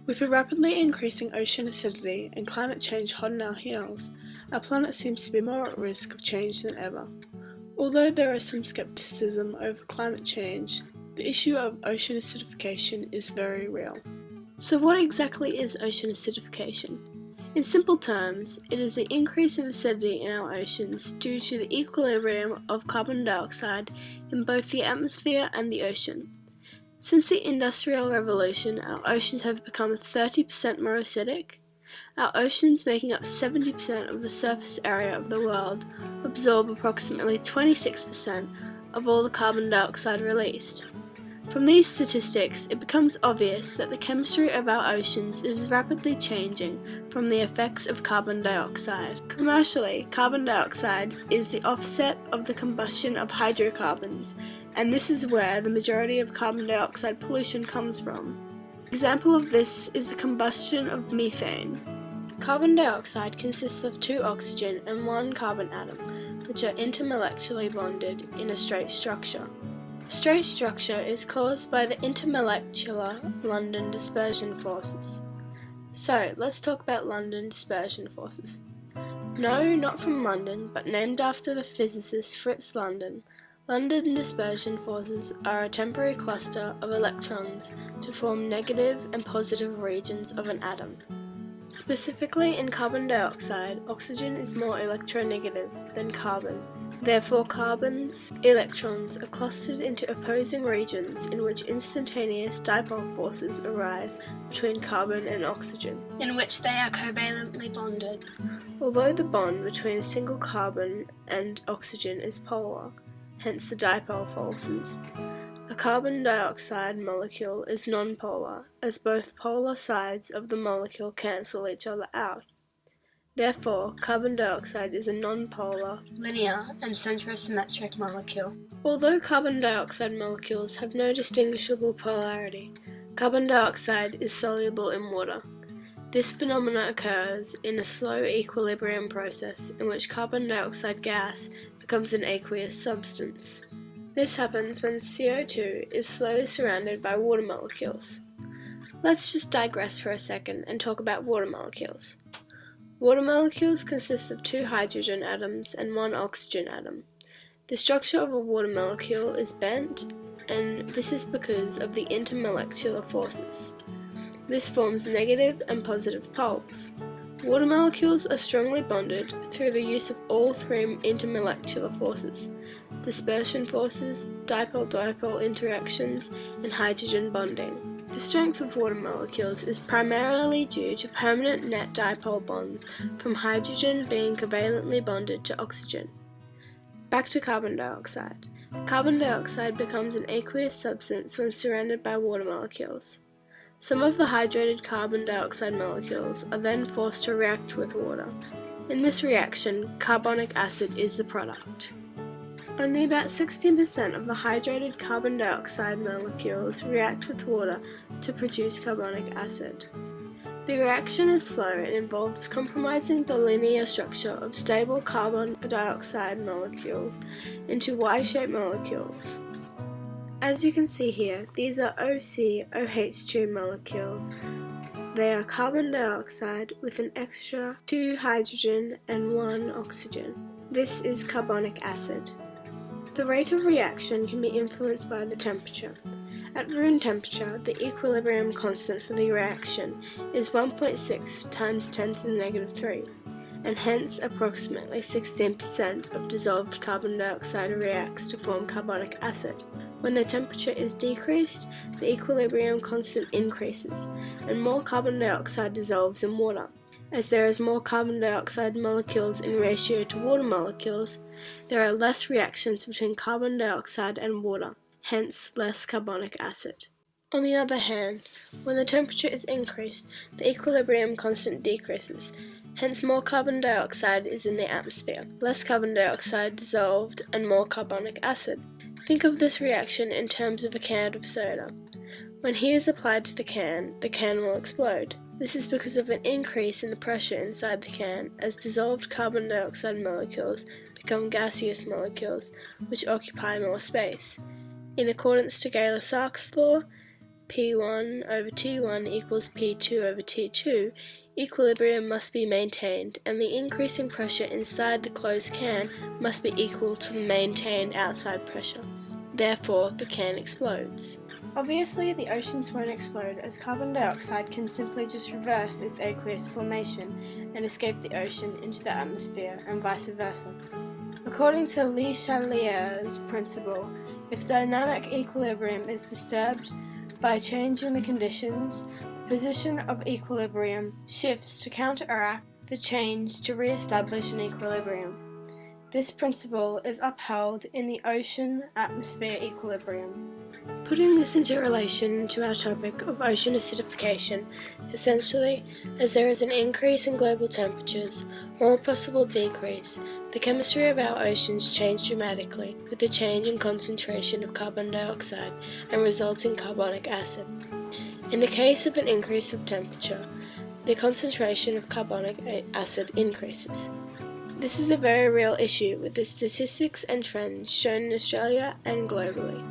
With a rapidly increasing ocean acidity and climate change hot on our heels, our planet seems to be more at risk of change than ever. Although there is some skepticism over climate change, the issue of ocean acidification is very real. So what exactly is ocean acidification? In simple terms, it is the increase of acidity in our oceans due to the equilibrium of carbon dioxide in both the atmosphere and the ocean. Since the Industrial Revolution, our oceans have become 30% more acidic. Our oceans, making up 70% of the surface area of the world, absorb approximately 26% of all the carbon dioxide released. From these statistics, it becomes obvious that the chemistry of our oceans is rapidly changing from the effects of carbon dioxide. Commercially, carbon dioxide is the offset of the combustion of hydrocarbons, and this is where the majority of carbon dioxide pollution comes from. An example of this is the combustion of methane. Carbon dioxide consists of 2 oxygen and 1 carbon atom, which are intermolecularly bonded in a straight structure. The straight structure is caused by the intermolecular London dispersion forces. So, let's talk about London dispersion forces. No, not from London, but named after the physicist Fritz London. London dispersion forces are a temporary cluster of electrons to form negative and positive regions of an atom. Specifically in carbon dioxide, oxygen is more electronegative than carbon. Therefore, carbon's electrons are clustered into opposing regions in which instantaneous dipole forces arise between carbon and oxygen, in which they are covalently bonded. Although the bond between a single carbon and oxygen is polar, hence the dipole forces, a carbon dioxide molecule is nonpolar, as both polar sides of the molecule cancel each other out. Therefore, carbon dioxide is a nonpolar, linear, and centrosymmetric molecule. Although carbon dioxide molecules have no distinguishable polarity, carbon dioxide is soluble in water. This phenomenon occurs in a slow equilibrium process in which carbon dioxide gas becomes an aqueous substance. This happens when CO2 is slowly surrounded by water molecules. Let's just digress for a second and talk about water molecules. Water molecules consist of 2 hydrogen atoms and 1 oxygen atom. The structure of a water molecule is bent, and this is because of the intermolecular forces. This forms negative and positive poles. Water molecules are strongly bonded through the use of all 3 intermolecular forces: dispersion forces, dipole-dipole interactions, and hydrogen bonding. The strength of water molecules is primarily due to permanent net dipole bonds from hydrogen being covalently bonded to oxygen. Back to carbon dioxide. Carbon dioxide becomes an aqueous substance when surrounded by water molecules. Some of the hydrated carbon dioxide molecules are then forced to react with water. In this reaction, carbonic acid is the product. Only about 16% of the hydrated carbon dioxide molecules react with water to produce carbonic acid. The reaction is slow and involves compromising the linear structure of stable carbon dioxide molecules into Y-shaped molecules. As you can see here, these are OCOH2 molecules. They are carbon dioxide with an extra 2 hydrogen and 1 oxygen. This is carbonic acid. The rate of reaction can be influenced by the temperature. At room temperature, the equilibrium constant for the reaction is 1.6 times 10 to the negative 3, and hence approximately 16% of dissolved carbon dioxide reacts to form carbonic acid. When the temperature is decreased, the equilibrium constant increases, and more carbon dioxide dissolves in water. As there is more carbon dioxide molecules in ratio to water molecules, there are less reactions between carbon dioxide and water, hence less carbonic acid. On the other hand, when the temperature is increased, the equilibrium constant decreases, hence more carbon dioxide is in the atmosphere, less carbon dioxide dissolved, and more carbonic acid. Think of this reaction in terms of a can of soda. When heat is applied to the can will explode. This is because of an increase in the pressure inside the can as dissolved carbon dioxide molecules become gaseous molecules which occupy more space. In accordance to Gay-Lussac's law, P1 over T1 equals P2 over T2, equilibrium must be maintained, and the increasing pressure inside the closed can must be equal to the maintained outside pressure. Therefore, the can explodes. Obviously, the oceans won't explode, as carbon dioxide can simply just reverse its aqueous formation and escape the ocean into the atmosphere, and vice versa. According to Le Chatelier's principle, if dynamic equilibrium is disturbed by change in the conditions, the position of equilibrium shifts to counteract the change to re-establish an equilibrium. This principle is upheld in the ocean-atmosphere equilibrium. Putting this into relation to our topic of ocean acidification, essentially, as there is an increase in global temperatures, or a possible decrease, the chemistry of our oceans change dramatically with the change in concentration of carbon dioxide and resulting carbonic acid. In the case of an increase of temperature, the concentration of carbonic acid increases. This is a very real issue with the statistics and trends shown in Australia and globally.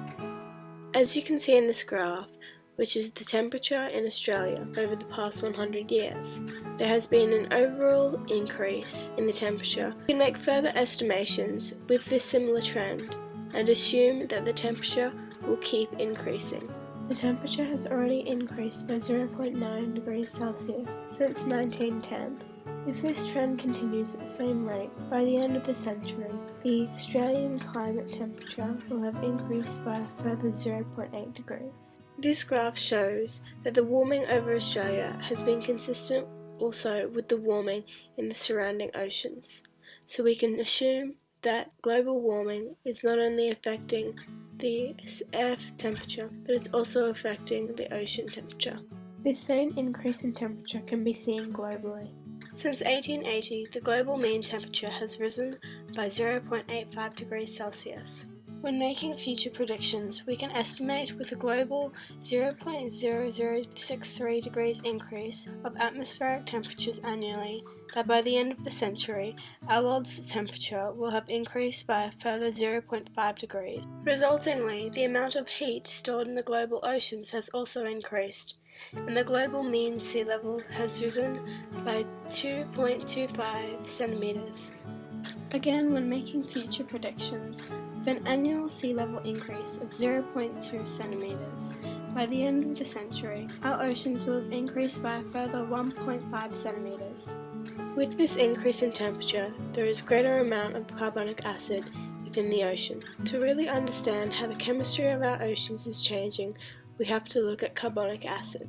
As you can see in this graph, which is the temperature in Australia over the past 100 years, there has been an overall increase in the temperature. We can make further estimations with this similar trend and assume that the temperature will keep increasing. The temperature has already increased by 0.9 degrees Celsius since 1910. If this trend continues at the same rate, by the end of the century, the Australian climate temperature will have increased by a further 0.8 degrees. This graph shows that the warming over Australia has been consistent also with the warming in the surrounding oceans. So we can assume that global warming is not only affecting the earth temperature, but it's also affecting the ocean temperature. This same increase in temperature can be seen globally. Since 1880, the global mean temperature has risen by 0.85 degrees Celsius. When making future predictions, we can estimate with a global 0.0063 degrees increase of atmospheric temperatures annually that by the end of the century, our world's temperature will have increased by a further 0.5 degrees. Resultingly, the amount of heat stored in the global oceans has also increased, and the global mean sea level has risen by 2.25 centimeters. Again, when making future predictions, with an annual sea level increase of 0.2 centimeters, by the end of the century, our oceans will have increased by a further 1.5 centimeters. With this increase in temperature, there is a greater amount of carbonic acid within the ocean. To really understand how the chemistry of our oceans is changing, we have to look at carbonic acid.